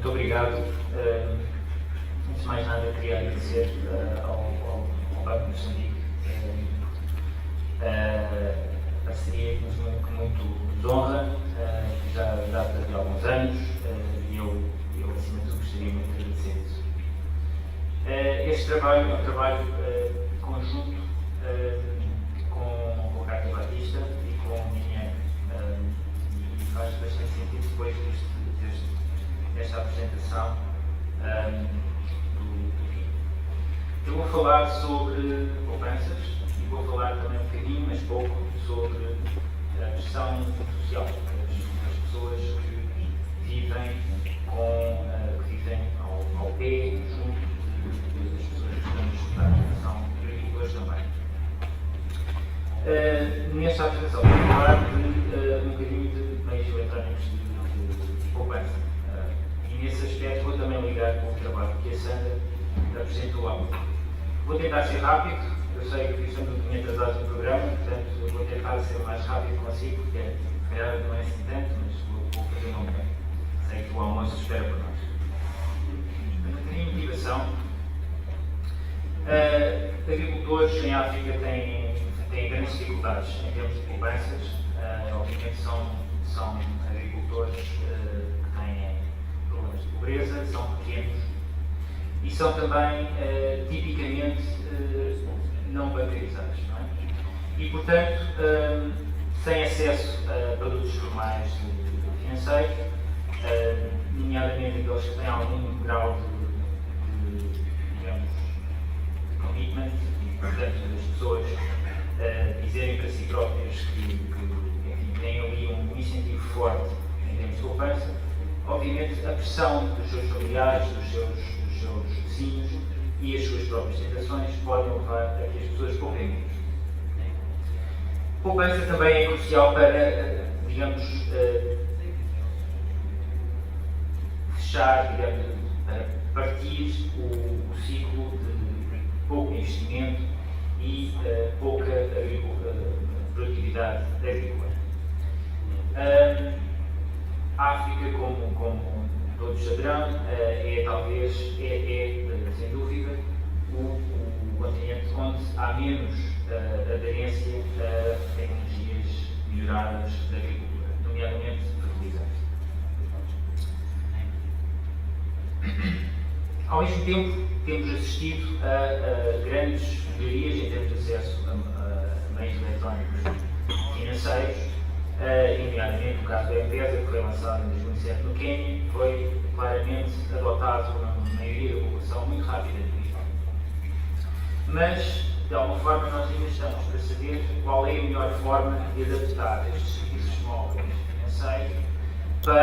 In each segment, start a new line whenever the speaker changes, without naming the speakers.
Muito obrigado. Antes de mais nada, queria agradecer ao Banco de Moçambique a parceria que nos honra, já data de alguns anos, e eu acima de tudo gostaria muito de agradecer isso. Este trabalho é um trabalho conjunto com o Carlos Batista e com o Minha, e faz bastante sentido depois desta apresentação do Kim. Eu vou falar sobre poupanças e vou falar também um bocadinho, mas pouco, sobre a pressão social, as pessoas que vivem ao pé, junto das pessoas que estão a estudar, que são agricultores também. Nesta apresentação vou falar de um bocadinho de meios eletrónicos de poupança. E nesse aspecto vou também ligar com o trabalho que a Sandra apresentou lá. Vou tentar ser rápido, eu sei que estamos um bocadinho atrasados no programa, portanto vou tentar ser o mais rápido consigo, porque não é assim tanto, mas vou fazer uma bem. Sei que o almoço espera por nós. A minha motivação, agricultores em África têm grandes dificuldades em termos de poupanças. Obviamente são agricultores que têm problemas de pobreza, são pequenos e são também tipicamente não bancarizados, não é? E portanto sem acesso a produtos formais financeiros, nomeadamente aqueles que têm algum grau de commitment, e portanto as pessoas dizerem para si próprias que enfim, têm ali um incentivo forte em termos de poupança. Obviamente a pressão dos seus familiares, dos seus vizinhos e as suas próprias tentações podem levar a que as pessoas poupem menos. Poupança também é crucial para, digamos, fechar, digamos, para partir o ciclo de pouco investimento e pouca produtividade agrícola. A África, como todos saberão, é talvez, sem dúvida, o continente onde há menos aderência a tecnologias melhoradas da agricultura, nomeadamente fertilizantes. Ao mesmo tempo, temos assistido a grandes melhorias em termos de acesso a meios eletrónicos financeiros, nomeadamente o caso da empresa que foi lançado em 2007 no Quênia, foi claramente adotado por uma maioria da população muito rapidamente. Mas, de alguma forma, nós ainda estamos para saber qual é a melhor forma de adaptar estes serviços móveis financeiros para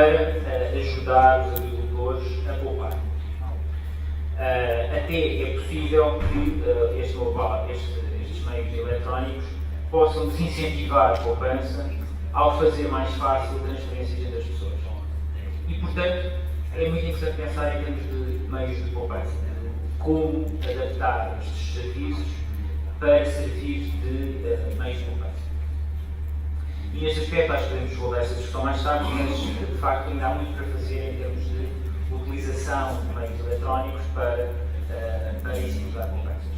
ajudar os agricultores a poupar. Até é possível que estes meios eletrónicos possam desincentivar a poupança ao fazer mais fácil transferências entre as pessoas. E, portanto, é muito interessante pensar em termos de meios de poupança, de como adaptar estes serviços para servir de meios de poupança. E neste aspecto acho que podemos voltar a essa discussão mais tarde, mas de facto ainda há muito para fazer em termos de utilização de meios eletrónicos para incentivar poupanças.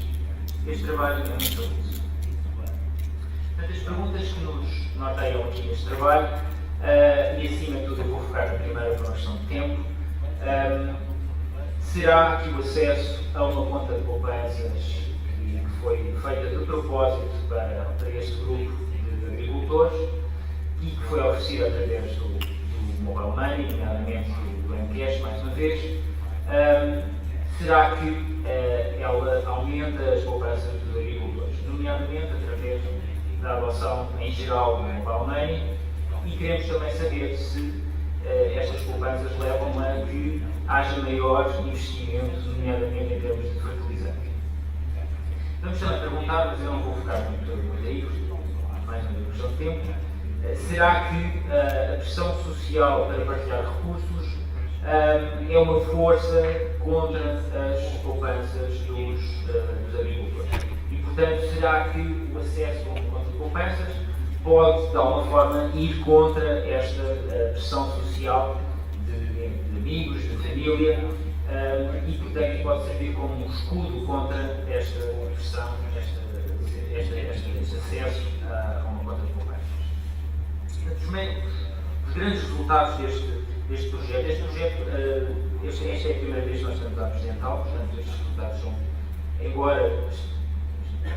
Este trabalho é muito sobre isso. Portanto, as perguntas que nos norteiam aqui neste trabalho, e acima de tudo eu vou focar na primeira por uma questão de tempo, será que o acesso a uma conta de poupanças que foi feita de propósito para este grupo de agricultores e que foi oferecida através do Mobile Money, nomeadamente do MCash, mais uma vez, será que ela aumenta as poupanças dos agricultores, nomeadamente através da adoção em geral do Mobile Money, e queremos também saber se estas poupanças levam a que haja maior investimento, nomeadamente em termos de fertilizantes. Vamos também perguntar, mas eu não vou focar muito aí, mais uma questão de tempo, será que a pressão social para partilhar recursos é uma força contra as poupanças dos agricultores? E, portanto, será que o acesso a uma conta de poupanças pode, de alguma forma, ir contra esta pressão social de amigos, de família, família, e portanto pode servir como um escudo contra esta pressão, este acesso a uma conta de poupanças. Os grandes resultados deste projeto, esta é a primeira vez que nós estamos a apresentá-lo, portanto estes resultados são, embora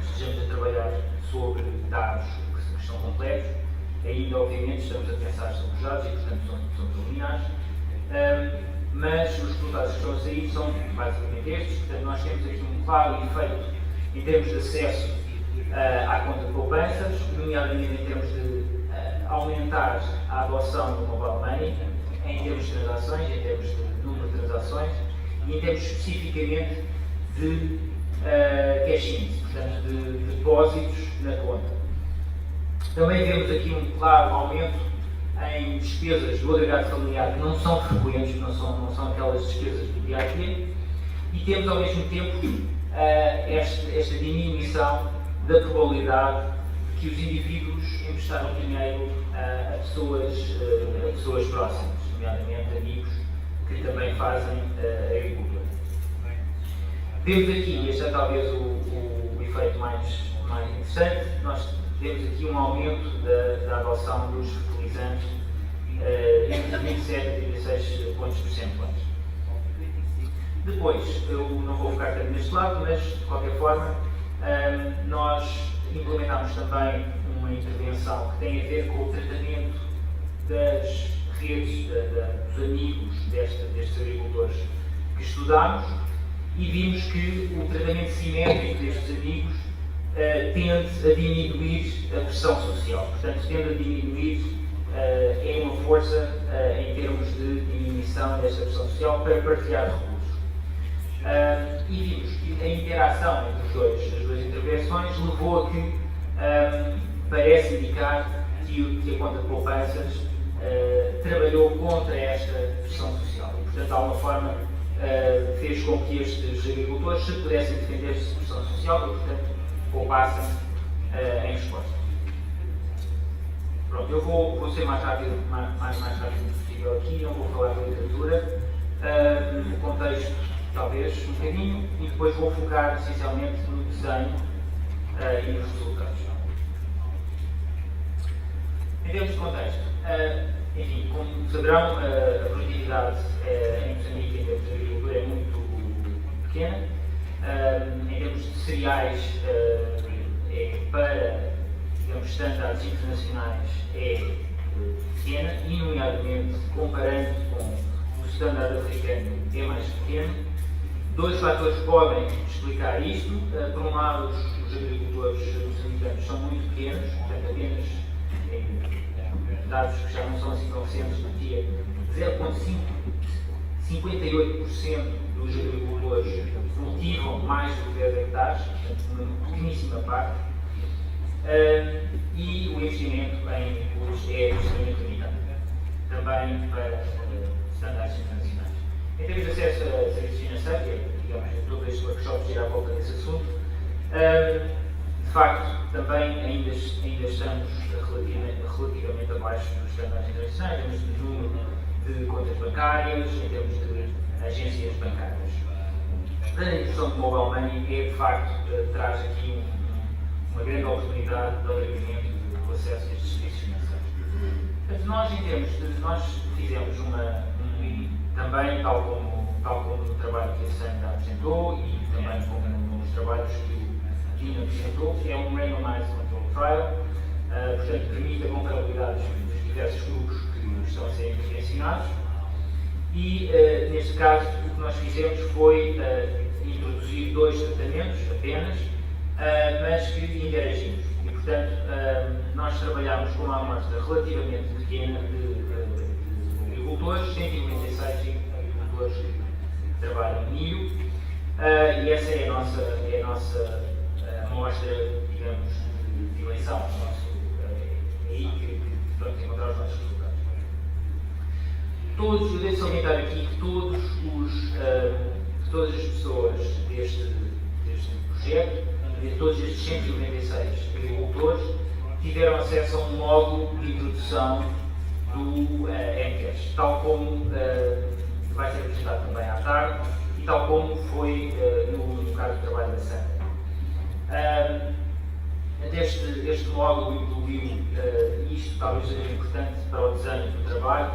estejamos a trabalhar sobre dados que são complexos, ainda obviamente estamos a pensar sobre os dados e portanto são preliminares, mas os resultados que estão a sair são basicamente estes. Portanto nós temos aqui um claro efeito em termos de acesso à conta de poupanças, nomeadamente em termos de aumentar a adoção do mobile money, em termos de transações, em termos de número de transações e em termos especificamente de cash-ins, portanto de depósitos na conta. Também vemos aqui um claro aumento em despesas do agregado familiar que não são frequentes, não são aquelas despesas do dia a dia, e temos ao mesmo tempo esta diminuição da probabilidade de que os indivíduos emprestaram dinheiro a pessoas próximas, nomeadamente amigos que também fazem agricultura. Temos aqui, este é talvez o efeito mais interessante, nós temos aqui um aumento da adoção dos fertilizantes entre 27 e 36 pontos percentuais. Depois, eu não vou focar tanto neste lado, mas de qualquer forma, nós implementámos também uma intervenção que tem a ver com o tratamento das redes, dos amigos destes agricultores que estudámos, e vimos que o tratamento simétrico destes amigos tende a diminuir a pressão social. Portanto, tende a diminuir, é uma força em termos de diminuição desta pressão social para partilhar recursos. E vimos que a interação entre as duas intervenções levou a que parece indicar que a conta de poupanças trabalhou contra esta pressão social e, portanto, de alguma forma fez com que estes agricultores se pudessem defender-se de pressão social e, portanto, poupassem em resposta. Pronto, eu vou ser mais rápido possível aqui, não vou falar da literatura, o contexto talvez um bocadinho, e depois vou focar essencialmente no desenho e nos resultados. Em termos de contexto, enfim, como saberão, a produtividade em Moçambique em termos de agricultura é muito pequena. Em termos de cereais, para, digamos, estándares internacionais é pequena, e nomeadamente comparando com o standard africano é mais pequeno. Dois fatores podem explicar isto. Por um lado, os agricultores moçambicanos são muito pequenos, portanto apenas dados que já não são assim tão recentes, dizia 0,58% dos agricultores cultivam mais do que 10 hectares, portanto uma pequeníssima parte, e o investimento em recursos é extremamente limitado, também para estándares internacionais. Em termos de acesso a serviços financeiros, digamos, todo este workshop gira à volta desse assunto, de facto, também ainda estamos relativamente abaixo dos estándares internacionais, em termos de número de contas bancárias, em termos de agências bancárias. A introdução do mobile money de facto, traz aqui uma grande oportunidade de alargamento do acesso a estes serviços financeiros. Portanto, nós fizemos também, tal como no trabalho que a Sandra apresentou e também como nos trabalhos que o Dino apresentou, é um randomized control trial, portanto permite a comparabilidade dos diversos grupos que estão a ser intervencionados, e neste caso o que nós fizemos foi introduzir 2 tratamentos apenas, mas que interagimos, e portanto nós trabalhamos com uma amostra relativamente pequena de agricultores, 196 agricultores que trabalham em milho, e essa é a nossa amostra, digamos, de eleição, é aí que vamos encontrar os nossos resultados. Eu devo salientar aqui que todas as pessoas deste projeto, todos estes 196 agricultores, tiveram acesso a um módulo de introdução do MCAS, tal como vai ser apresentado também à tarde, e tal como foi no caso do trabalho da Sandra. Este módulo incluiu, isto talvez seja importante para o desenho do trabalho,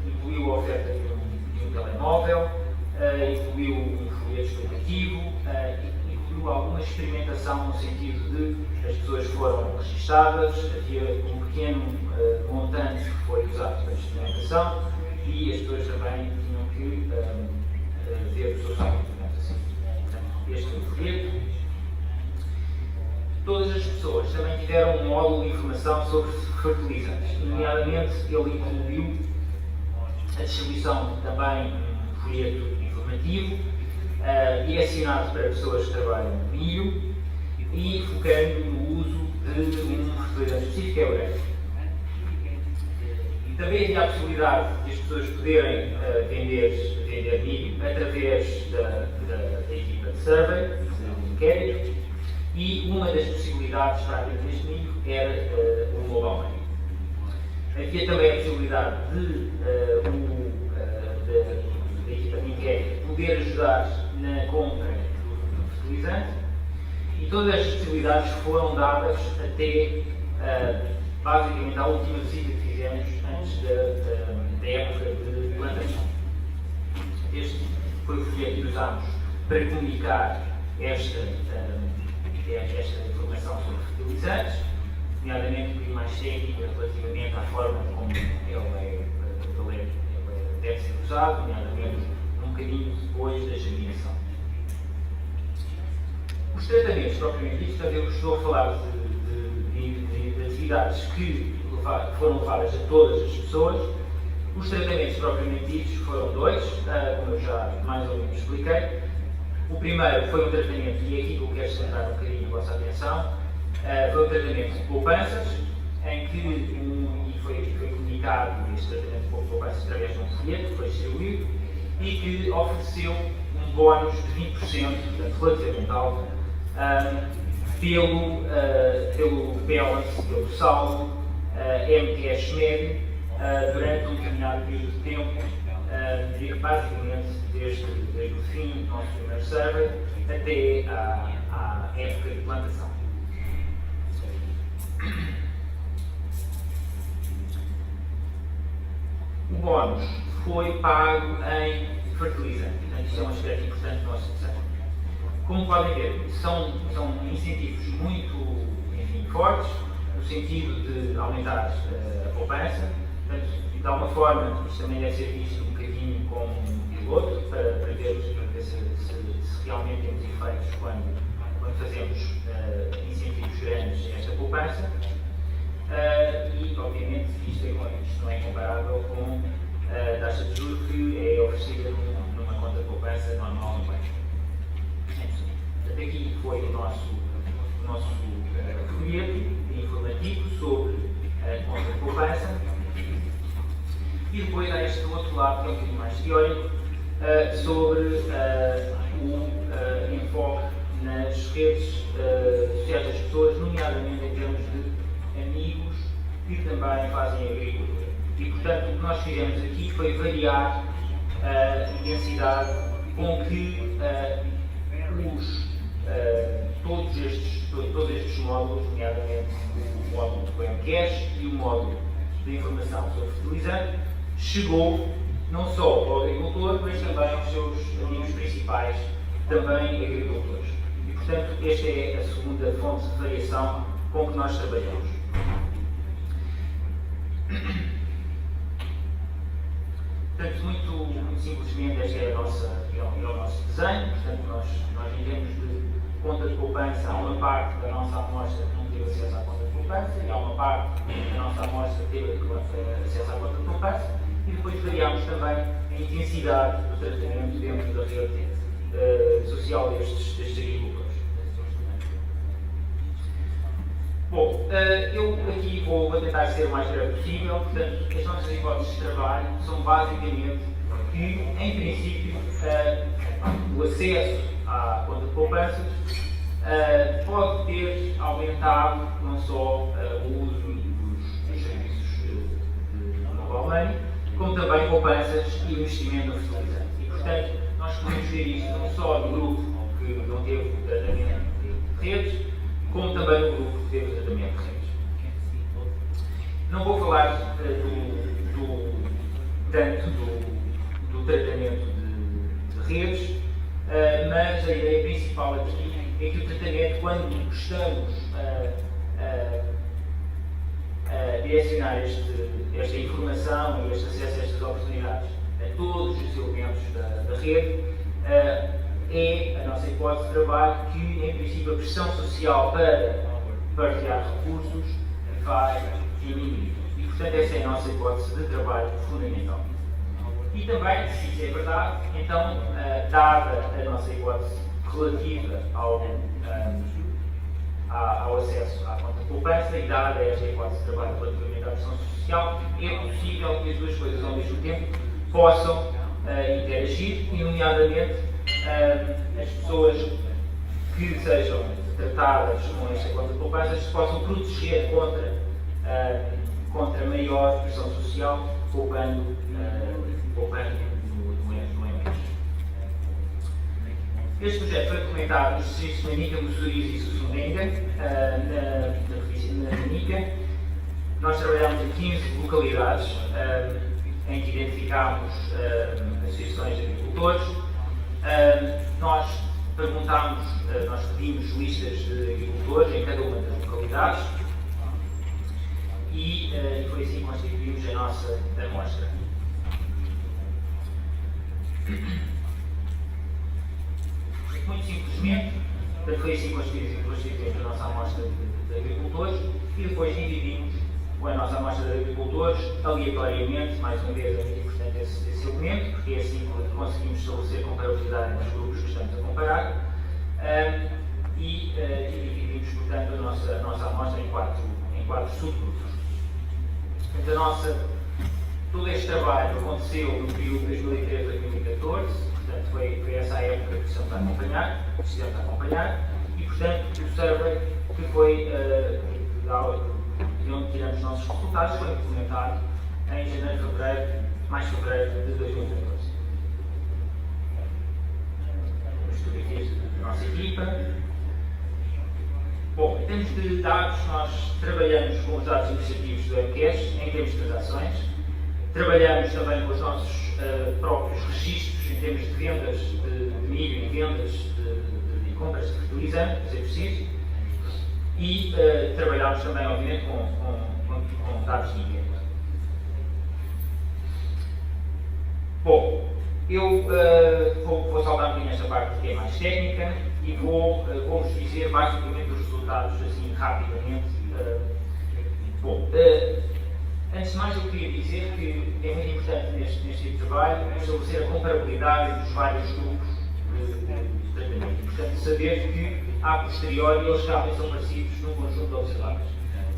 incluiu a oferta de um telemóvel, incluiu um folheto explicativo, incluiu alguma experimentação no sentido de as pessoas foram registadas, havia um pequeno montante que foi usado para a experimentação e as pessoas também tinham que ver os seus hábitos, digamos assim. Portanto, este é o folheto. Todas as pessoas também tiveram um módulo de informação sobre fertilizantes, nomeadamente ele incluiu a distribuição de também um folheto informativo, direcionado para pessoas que trabalham no milho e focando no uso de um fertilizante específico, que é o ureia. Também havia a possibilidade de as pessoas poderem vender milho através da equipa de survey, de inquérito, e uma das possibilidades para a venda deste milho era o mobile money. Havia também a possibilidade da equipa de inquérito poder ajudar na compra do fertilizante, e todas as possibilidades foram dadas até basicamente à última visita que fizemos antes da época de plantação. Este foi o folheto que usámos para comunicar esta informação sobre fertilizantes, nomeadamente um bocadinho mais técnica relativamente à forma como ele deve ser usado, nomeadamente um bocadinho depois da germinação. Os tratamentos propriamente ditos, eu estou a falar de atividades que foram levadas a todas as pessoas. Os tratamentos propriamente ditos foram dois, como eu já mais ou menos expliquei. O primeiro foi um tratamento, e é aqui que eu quero centrar um bocadinho a vossa atenção, foi um tratamento de poupanças, em que foi comunicado este tratamento de poupanças através de um folheto que foi distribuído e que ofereceu um bónus de 20%, portanto relativamente alto, pelo balance, pelo saldo MTS médio, durante um determinado período de tempo, basicamente desde o fim do nosso primeiro survey até à época de plantação. O bónus foi pago em fertilizante, portanto, isso é um aspecto importante do nosso desenho. Como podem ver, são incentivos muito fortes, no sentido de aumentar a poupança. Portanto, de alguma forma, isto também deve ser visto um bocadinho como um piloto, para ver se realmente temos efeitos quando fazemos incentivos grandes a esta poupança. E, obviamente, isto não é comparável com a taxa de juros que é oferecida numa conta de poupança normal no banco. Portanto, aqui foi o nosso folheto informativo sobre a conta de poupança. E depois há este outro lado, que é um bocadinho mais teórico, sobre o enfoque nas redes sociais das pessoas, nomeadamente em termos de amigos que também fazem agricultura. E, portanto, o que nós fizemos aqui foi variar a intensidade com que todos estes módulos, nomeadamente o módulo do PMCash e o módulo de informação sobre fertilizante, chegou não só ao agricultor, mas também aos seus amigos principais, também agricultores. E, portanto, esta é a segunda fonte de variação com que nós trabalhamos. Portanto, muito simplesmente, este é o nosso desenho. Portanto, nós em termos de conta de poupança, há uma parte da nossa amostra que não teve acesso à conta de poupança e há uma parte da nossa amostra que teve acesso à conta de poupança, e depois variámos também a intensidade do tratamento dentro da rede social destes agricultores. Bom, eu aqui vou tentar ser o mais breve possível. Portanto, as nossas hipóteses de trabalho são basicamente que, em princípio, o acesso à conta de poupanças pode ter aumentado não só o uso dos serviços de mobile money, como também poupanças e investimento no fertilizante. E, portanto, nós podemos ver isto não só no grupo que não teve o tratamento de redes, como também no grupo que teve o tratamento de redes. Não vou falar tanto do tratamento de redes, mas a ideia principal aqui é que o tratamento, quando estamos a direcionar esta informação e este acesso a estas oportunidades a todos os elementos da rede, é a nossa hipótese de trabalho que, em princípio, a pressão social para partilhar recursos vai diminuir. E, portanto, essa é a nossa hipótese de trabalho fundamental. E também, se isso é verdade, então, dada a nossa hipótese relativa ao acesso à conta de poupança e dada esta hipótese de trabalho relativamente à pressão social, é possível que as duas coisas ao mesmo tempo possam interagir e, nomeadamente, as pessoas que sejam tratadas com esta conta de poupança se possam proteger contra maior pressão social, poupando no mês. Este projeto foi implementado nos distritos de Manica, Mosoriz e Sussundenga, na Manica. Nós trabalhamos em 15 localidades em que identificámos associações de agricultores. Nós pedimos listas de agricultores em cada uma das localidades e foi assim que constituímos a nossa amostra. Muito simplesmente, foi assim que constituímos a nossa amostra de agricultores e depois dividimos a nossa amostra de agricultores aleatoriamente, mais uma vez é muito importante esse elemento, porque é assim que conseguimos estabelecer comparabilidade entre os grupos que estamos a comparar e dividimos, portanto, a nossa amostra em quatro subgrupos. Portanto, todo este trabalho aconteceu no período de 2013 a 2014, portanto foi essa a época que estamos a acompanhar, e portanto o survey que foi de onde tiramos os nossos resultados foi implementado em janeiro, mais fevereiro de 2014. As fotografias da nossa equipa. Bom, em termos de dados, nós trabalhamos com os dados administrativos do MQS em termos de transações. Trabalhamos também com os nossos próprios registros em termos de vendas de milho e vendas de compras de fertilizante, se é preciso. E trabalhamos também, obviamente, com dados de inquérito. Bom, eu vou saltar um bocadinho esta parte que é mais técnica e vou-vos dizer basicamente os resultados assim rapidamente. Antes de mais eu queria dizer que é muito importante neste tipo de trabalho estabelecer a comparabilidade entre os vários grupos de tratamento. E, portanto, saber que, a posteriori, eles realmente são parecidos num conjunto de observáveis.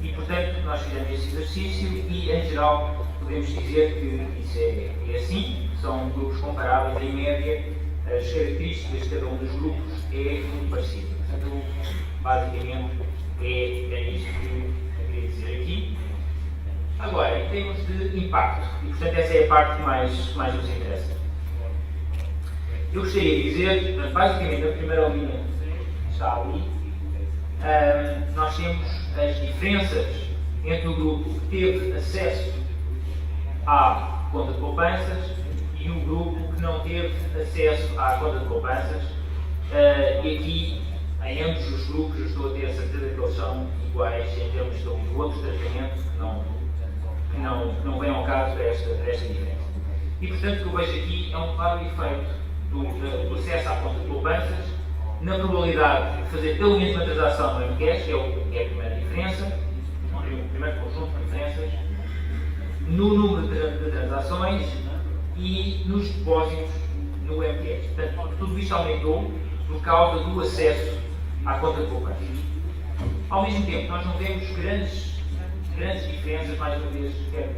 E, portanto, nós fizemos esse exercício e, em geral, podemos dizer que isso é assim, são grupos comparáveis, em média, as características de cada um dos grupos é muito parecido. Portanto, basicamente, é isso que eu queria dizer aqui. Agora, em termos de impacto, e portanto essa é a parte que mais nos interessa. Eu gostaria de dizer, basicamente, na primeira linha está ali, nós temos as diferenças entre o grupo que teve acesso à conta de poupanças e o grupo que não teve acesso à conta de poupanças. E aqui, em ambos os grupos, eu estou a ter a certeza que eles são iguais em termos de outro tratamento que não vem ao caso desta diferença. E, portanto, o que eu vejo aqui é um claro efeito do acesso à conta de poupanças na probabilidade de fazer pelo menos uma transação no MQS, que é a primeira diferença, o primeiro conjunto de diferenças, no número de transações e nos depósitos no MQS. Portanto, tudo isto aumentou por causa do acesso à conta de poupança. Ao mesmo tempo, nós não vemos grandes diferenças, mais uma vez, gostaria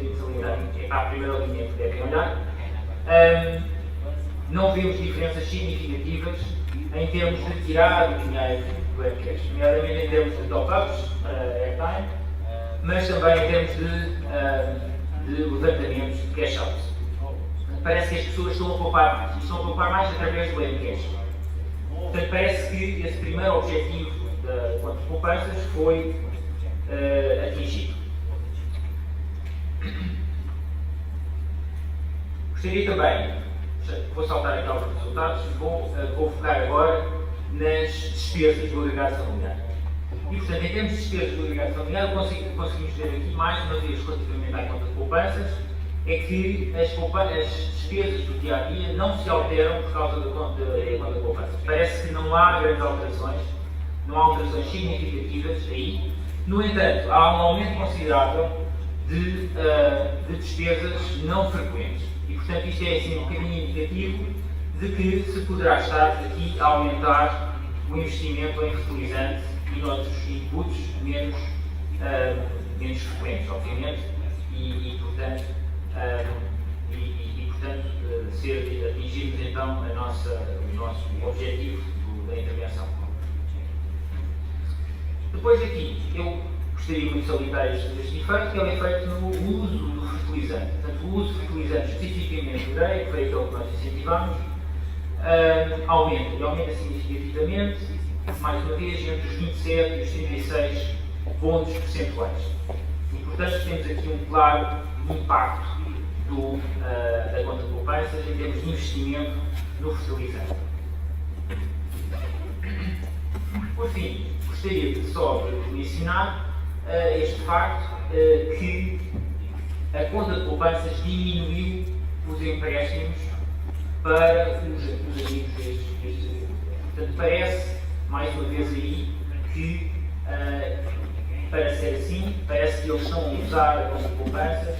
de salientar que é a primeira linha que devem olhar. Não vemos diferenças significativas em termos de tirar o dinheiro do MQS, nomeadamente em termos de top-ups, airtime, mas também em termos de levantamentos de cash out. Parece que as pessoas estão a poupar mais, e estão a poupar mais através do M-Cash. Portanto, parece que esse primeiro objetivo da conta de poupanças foi atingido. Gostaria também, vou saltar aqui alguns resultados, vou focar agora nas despesas do agregado familiar. E, portanto, em termos de despesas do agregado familiar, conseguimos ver aqui, mais uma vez, relativamente à conta de poupanças, é que as despesas do dia a dia não se alteram por causa da conta de poupança. Parece que não há grandes alterações, não há alterações significativas aí. No entanto, há um aumento considerável de despesas não frequentes. E, portanto, isto é assim, um bocadinho indicativo de que se poderá estar aqui a aumentar o investimento em fertilizante e noutros inputs menos frequentes, obviamente, e portanto, ser atingirmos então o nosso objetivo da intervenção. Depois aqui, eu gostaria muito de salientar este efeito, que é o efeito no uso do fertilizante. Portanto, o uso do fertilizante, especificamente do ureia, que foi aquele que nós incentivamos, aumenta significativamente, mais uma vez, entre os 27 e os 36 pontos percentuais. E, portanto, temos aqui um claro impacto da conta de poupanças em termos de investimento no fertilizante. Por fim, gostaria só de mencionar este facto que a conta de poupanças diminuiu os empréstimos para os amigos destes grupos. Portanto, parece, mais uma vez aí, que para ser assim, parece que eles estão a usar a conta de poupanças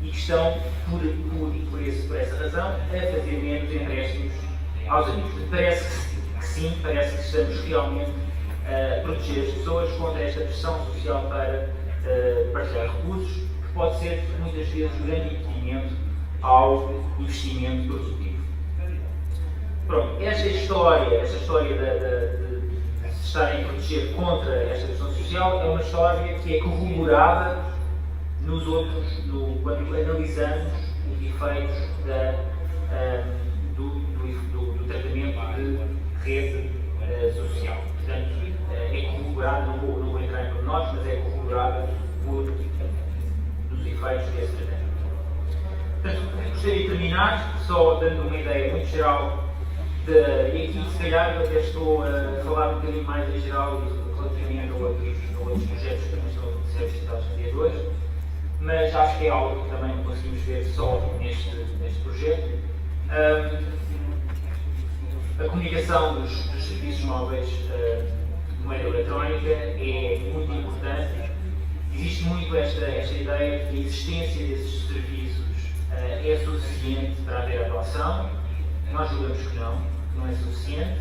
e que estão, por essa razão, a fazer menos empréstimos aos amigos. Parece que sim, parece que estamos realmente a proteger as pessoas contra esta pressão social para partilhar recursos, que pode ser, muitas vezes, um grande impedimento ao investimento produtivo. Pronto, esta história de se estarem a proteger contra esta pressão social é uma história que é corroborada quando analisamos os efeitos do tratamento de rede social. Portanto, é corroborado, não vou entrar em pormenores, mas é corroborado dos efeitos desse tratamento. Portanto, gostaria de terminar só dando uma ideia muito geral, e aqui se calhar eu até estou a falar um bocadinho mais em geral relativamente a outros projetos que também estão a ser visitados no dia de hoje, mas acho que é algo que também conseguimos ver só neste projeto. A comunicação dos serviços móveis de moeda eletrónica é muito importante. Existe muito esta ideia de que a existência desses serviços é suficiente para haver adoção. Nós julgamos que não é suficiente.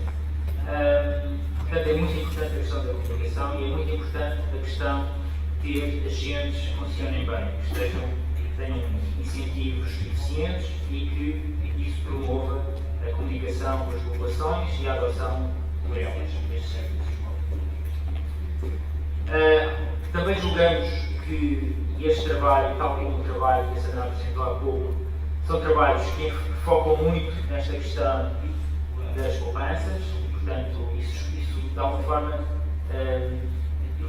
Portanto, é muito importante a questão da comunicação e é muito importante a questão de ter agentes que funcionem bem, que tenham incentivos eficientes e que isso promova a comunicação com as populações e a adoção por elas destes serviços. Também julgamos que este trabalho, tal como o trabalho que a Sandra apresentou há pouco, são trabalhos que focam muito nesta questão das poupanças, portanto, isso de alguma forma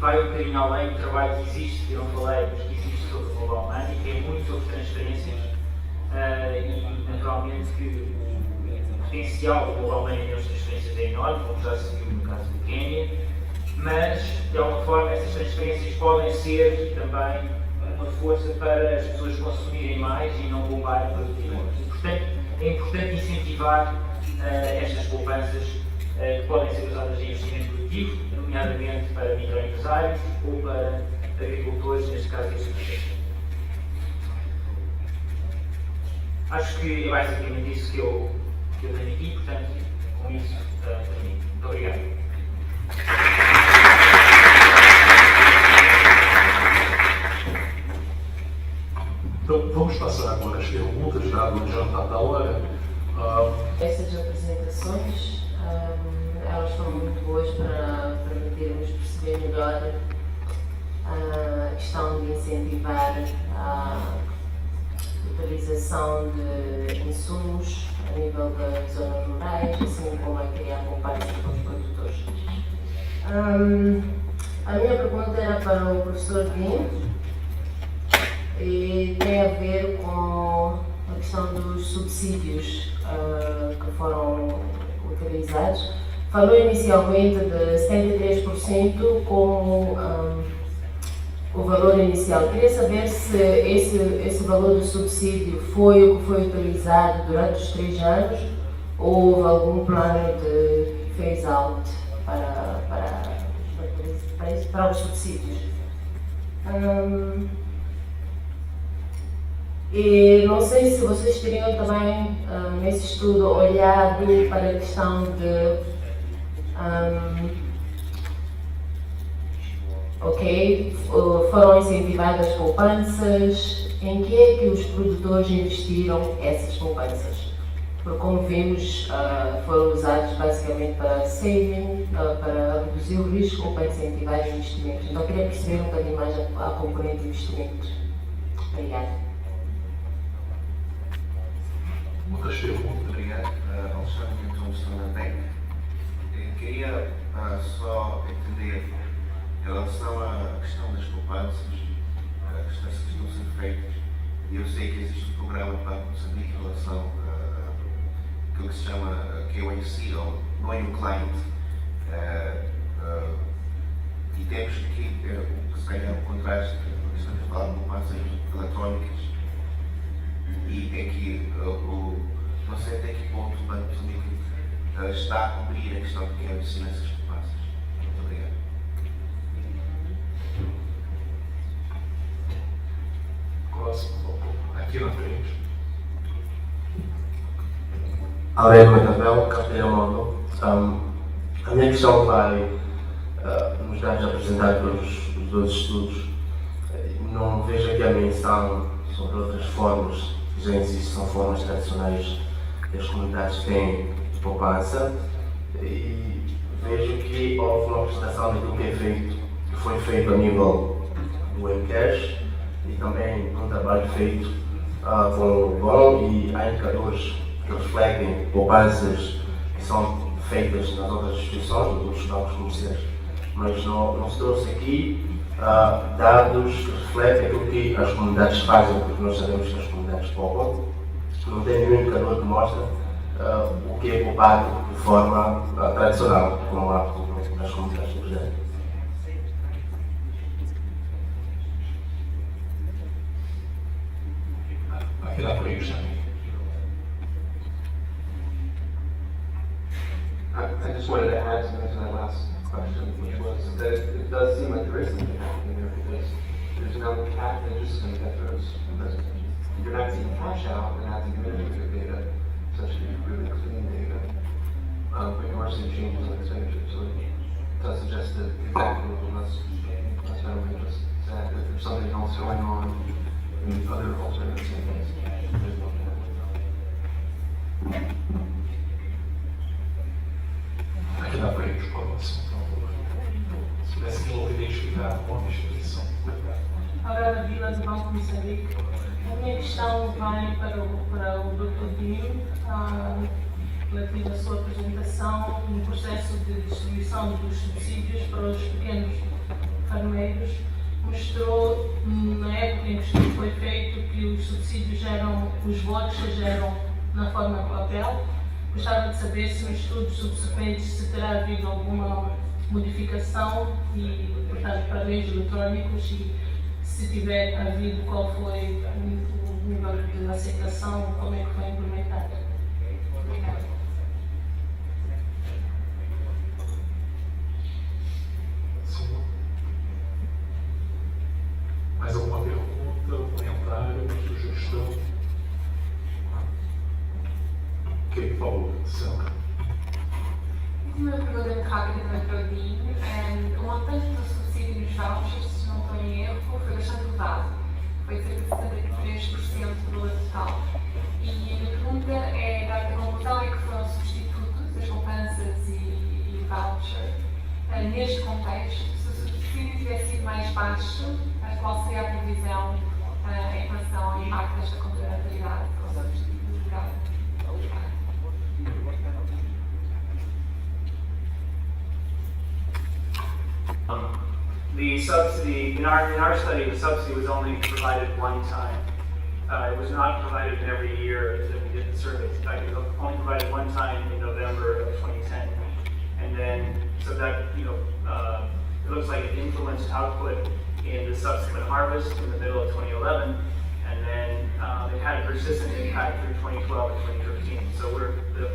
vai um bocadinho além do trabalho que existe, que eu não falei, mas que existe sobre o Global Money, que é muito sobre transferências e naturalmente que o potencial do Global Money nas transferências é enorme, como já se viu no caso do Quênia, mas de alguma forma essas transferências podem ser também uma força para as pessoas consumirem mais e não pouparem produtivamente. E, portanto, é importante incentivar estas poupanças que podem ser usadas em investimento produtivo, nomeadamente para microempresários ou para agricultores, neste caso este projeto. Acho que é basicamente isso que eu tenho aqui, portanto, com isso termino. Muito obrigado.
Então, vamos passar agora às perguntas, dado o jantar da hora.
Essas apresentações, elas foram muito boas para permitirmos perceber melhor a questão de incentivar aquisição de insumos a nível das zonas rurais, assim como a criar poupança para os produtores. A minha pergunta era para o professor Dean e tem a ver com a questão dos subsídios que foram utilizados. Falou inicialmente de 73% como o valor inicial. Queria saber se esse valor do subsídio foi o que foi utilizado durante os 3 anos ou houve algum plano de phase-out para os subsídios. E não sei se vocês teriam também, nesse estudo, olhado para a questão de foram incentivadas poupanças, em que é que os produtores investiram essas poupanças? Porque como vimos, foram usados basicamente para saving, para reduzir o risco ou para incentivar investimentos. Então queria perceber um bocadinho mais a componente de investimentos. Obrigada.
Obrigado, Alexandre, introdução na PEC. Queria só entender, em relação à questão das poupanças, questões que estão a ser feitas, e eu sei que existe um programa para Moçambique em relação àquilo que se chama KYC, ou Know Your Client, e temos aqui, se calhar, um contraste, estamos a falar de poupanças eletrónicas, e aqui, não sei até que ponto o Banco Moçambique está a cumprir a questão de KYC nessas poupanças. Muito obrigado.
Próximo, aqui na frente.
Aurélio Matabel, Carteira Mondo. A minha questão vai nos dados apresentados pelos 2 estudos. Não vejo aqui a menção sobre outras formas, já existem, são formas tradicionais que as comunidades têm de poupança, e vejo que houve uma prestação daquilo que é feito, que foi feito a nível do Mcash e também um trabalho feito com o BOM, e há indicadores que refletem poupanças que são feitas nas outras instituições, nos outros bancos comerciais, mas não se trouxe aqui dados que refletem aquilo que as comunidades fazem, porque nós sabemos que as comunidades poupam. Não tem nenhum indicador que mostra o que é poupado de forma tradicional, como há nas comunidades do Brasil.
Aqui na frente também.
I just wanted to add something to that last question, which was that it does seem like there is something happening there, because there's now capped interest in those investments. You're not seeing cash out and not seeing administrative data, such really clean data, but you are seeing changes in expenditure. So it does suggest that exactly less federal interest, that if there's something else going on in other alternative savings, there's no
Aqui na frente, próximo, por favor. Se tivesse que identificar uma instituição.
Aurora Vila, do Banco Moçambique. A minha questão vai para o Dr. Dinho, relativa à sua apresentação no processo de distribuição dos subsídios para os pequenos farmeiros. Mostrou, na época em que o estudo foi feito, que os subsídios os votos geram na forma de papel. Gostava de saber se nos estudos subsequentes se terá havido alguma modificação e, portanto, para meios eletrónicos, e se tiver havido, qual foi o nível de aceitação, como é que foi implementado. Obrigada.
Sim. Mais alguma pergunta, um comentário, uma sugestão? Ok, por favor, Sandra.
Uma pergunta muito rápida para o Claudinho. O montante do subsídio nos vouchers, se não estou em erro, foi bastante elevado. Foi cerca de 73% do valor total. E a minha pergunta é, a conclusão é que foram substitutos, as poupanças e voucher, neste contexto. Se o subsídio tivesse sido mais baixo, qual seria a previsão em relação ao impacto desta complementaridade ao subsídio. Obrigada.
The subsidy, in our study, the subsidy was only provided one time. It was not provided in every year that we did the survey. In fact, it was only provided one time in November of 2010. And then, so that, it looks like it influenced output in the subsequent harvest in the middle of 2011. And then it had a persistent impact through 2012 and 2013. So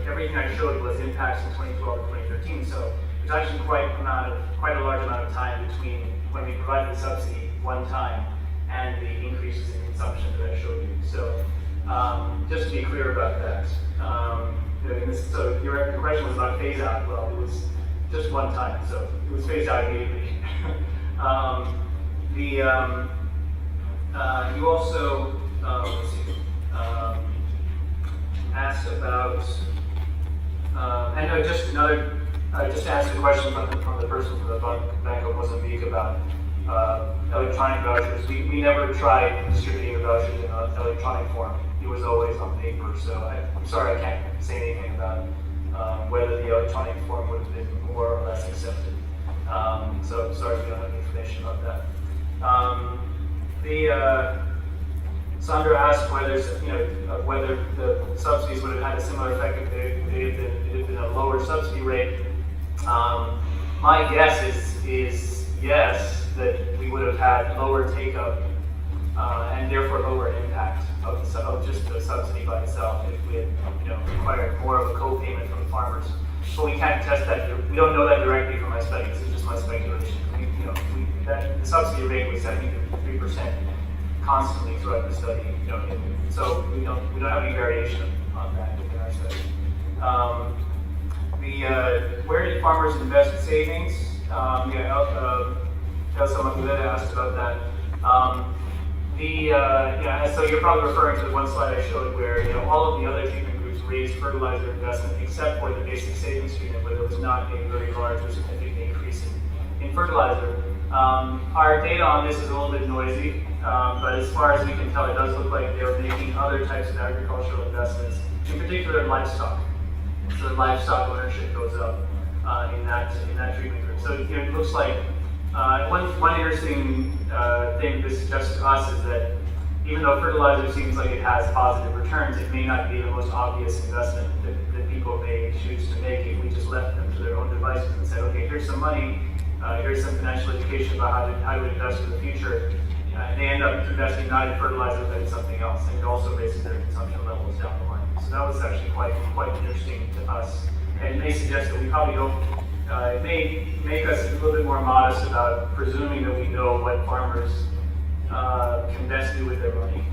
everything I showed was impacts in 2012 and 2013. So there's actually quite a large amount of time between when we provided the subsidy one time and the increases in consumption that I showed you. So just to be clear about that. So your question was about phase out. Well, it was just one time, so it was phased out immediately. You also asked about, and just to answer the question from the person from the Bank of Mozambique about electronic vouchers. We never tried distributing the vouchers in an electronic form. It was always on paper. So I'm sorry I can't say anything about whether the electronic form would have been more or less accepted. So sorry we don't have information about that. Sandra asked whether the subsidies would have had a similar effect if it had been a lower subsidy rate. My guess is yes, that we would have had lower take-up and therefore lower impact of just the subsidy by itself if we had required more of a co-payment from farmers. But we can't test that. We don't know that directly from my study. This is just my speculation. The subsidy rate was 73% constantly throughout the study. So we don't have any variation on that within our study. Where did farmers invest savings? Elsa Maculeta asked about that. So you're probably referring to the one slide I showed where all of the other treatment groups raised fertilizer investment except for the basic savings treatment, where there was not a very large or significant increase in fertilizer. Our data on this is a little bit noisy, but as far as we can tell, it does look like they're making other types of agricultural investments, in particular livestock. So livestock ownership goes up in that treatment group. So it looks like one interesting thing this suggests to us is that even though fertilizer seems like it has positive returns, it may not be the most obvious investment that people may choose to make if we just left them to their own devices and said, okay, here's some money, here's some financial education about how to invest in the future. And they end up investing not in fertilizer but in something else, and it also raises their consumption levels down the line. So that was actually quite interesting to us, and it may suggest that we probably don't. It may make us a little bit more modest about presuming that we know what farmers can best do with their money.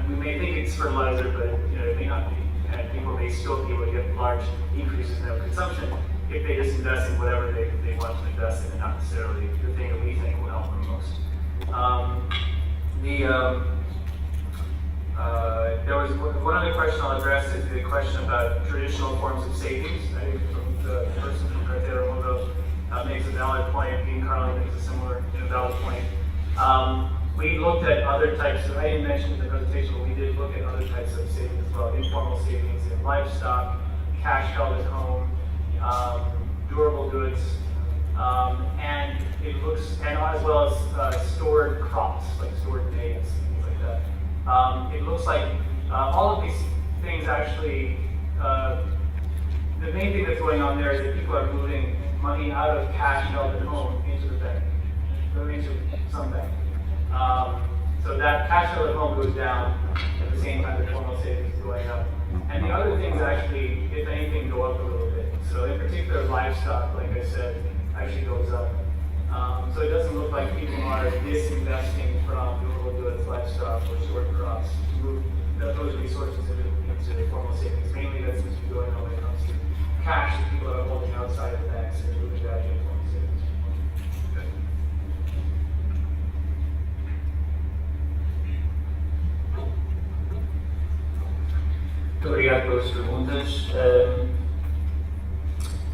We may think it's fertilizer, but it may not be, and people may still be able to get large increases in their consumption if they just invest in whatever they want to invest in, and not necessarily the thing that we think will help them most. There was one other question I'll address is the question about traditional forms of savings. I think the person from Cartero Mundo makes a valid point. Dean Carlin makes a similar valid point. We looked at other types of, I didn't mention in the presentation, but we did look at other types of savings as well. Informal savings in livestock, cash held at home, durable goods, and it looks, and as well as stored crops, like stored maize, things like that. It looks like all of these things actually, the main thing that's going on there is that people are moving money out of cash held at home into the bank, or into some bank. So that cash held at home goes down at the same time the formal savings is going up. And the other things actually, if anything, go up a little bit. So in particular, livestock, like I said, actually goes up. So it doesn't look like people are disinvesting from durable goods, livestock, or stored crops to move those resources into formal savings. Mainly that seems to be going on when it comes to cash that people are holding outside of the banks and moving that into formal savings. Okay.
Muito obrigado pelas perguntas.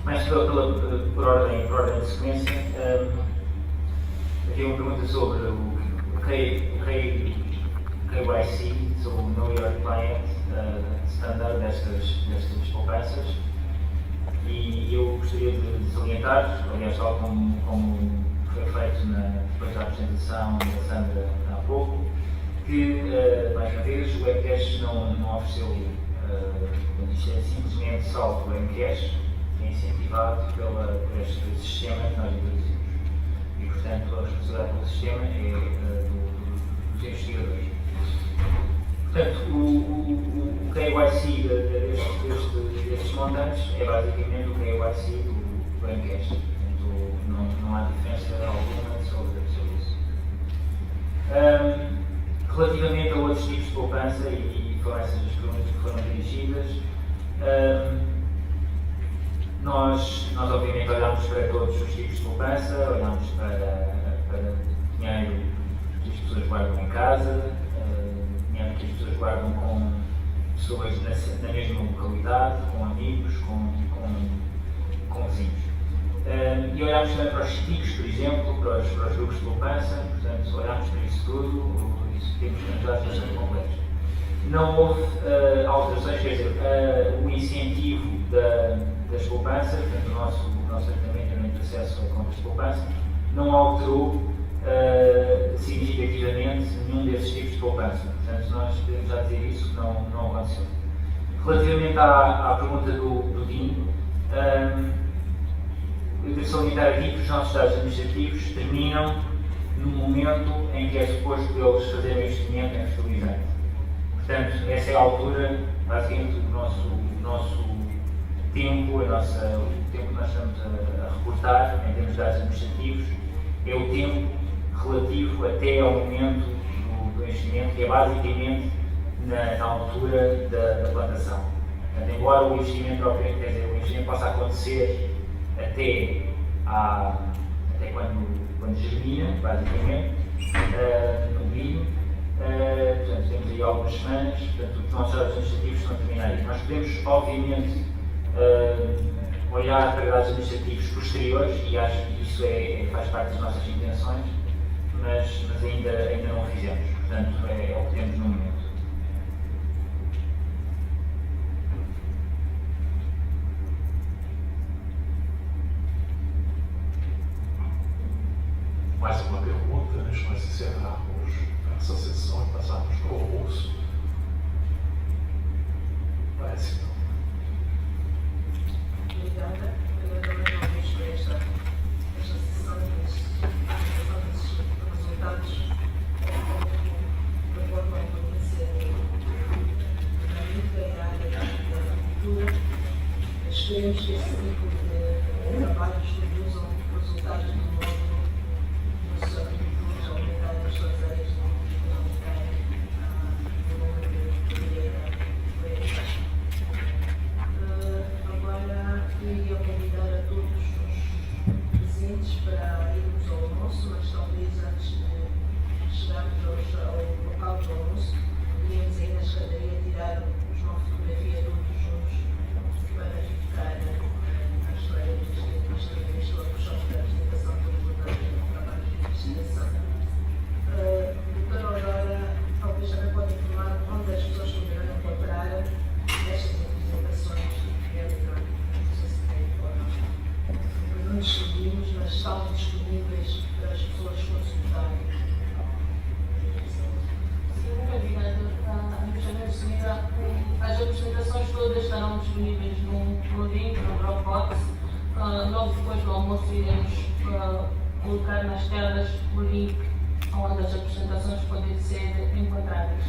Começo por ordem de sequência. Aqui uma pergunta sobre o KYC, so Know Your Client, standard destas poupanças. E eu gostaria de salientar, aliás, tal como foi feito depois da apresentação da Sandra há pouco, que, mais uma vez, o Mcash não ofereceu, isto é simplesmente só o Mcash, que é incentivado por este sistema que nós introduzimos. E, portanto, a responsabilidade pelo sistema é dos investigadores. Portanto, o KYC destes montantes é basicamente o KYC do Mcash. Portanto, não há diferença alguma sobre isso. Relativamente a outros tipos de poupança, e foram essas as perguntas que foram dirigidas, nós obviamente olhamos para todos os tipos de poupança, olhamos para dinheiro que as pessoas guardam em casa, dinheiro que as pessoas guardam com pessoas na mesma localidade, com amigos, com vizinhos. E olhamos também para os tipos, por exemplo, para os grupos de poupança, portanto, olhamos para isso tudo, isso temos dados bastante completos. Não houve alterações, quer dizer, o incentivo das poupanças, portanto, o nosso tratamento de acesso a contas de poupança, não alterou significativamente nenhum desses tipos de poupança. Portanto, nós podemos já dizer isso, não aconteceu. Relativamente à pergunta do DIN, eu devo salientar aqui que os nossos dados administrativos terminam no momento em que é suposto eles fazerem o investimento em fertilizante. Portanto, essa é a altura, basicamente, do nosso tempo, o tempo que nós estamos a reportar em termos de dados administrativos, é o tempo relativo até ao momento do investimento, que é basicamente na altura da plantação. Portanto, embora o investimento propriamente, quer dizer, o investimento possa acontecer até quando germina, basicamente, no milho. Portanto, temos aí algumas semanas, portanto, os nossos dados administrativos estão a terminar aí. Nós podemos, obviamente, olhar para dados administrativos posteriores, e acho que isso faz parte das nossas intenções, mas ainda não o fizemos. Portanto, é o que temos no momento.
Mais uma pergunta antes de nós encerrarmos essa sessão e passarmos para o almoço? Parece não.
Obrigada. Obrigada mais uma vez por esta sessão e apresentação desses resultados da forma como conhecer a vida e a área da agricultura. Esperemos que esse tipo de trabalhos produzam resultados de modo nos agricultores a aumentarem as suas áreas de aumentarem o número de colheita. Agora queria convidar a todos os presentes para irmos ao almoço, mas talvez antes de chegarmos ao local do almoço, poderíamos aí na escadaria tirar uma fotografia todos juntos para ficar na história desta revista, a puxar da apresentação do resultado do trabalho de investigação. Doutora Aurora, talvez também pode informar onde as pessoas poderão encontrar estas apresentações realizadas. Não sei se tem forma. Não nos seguimos, mas estão disponíveis para as pessoas consultarem.
Sim, obrigada. As apresentações todas estarão disponíveis no link, no Dropbox. Logo depois do almoço iremos colocar nas telas o link onde as apresentações podem ser encontradas.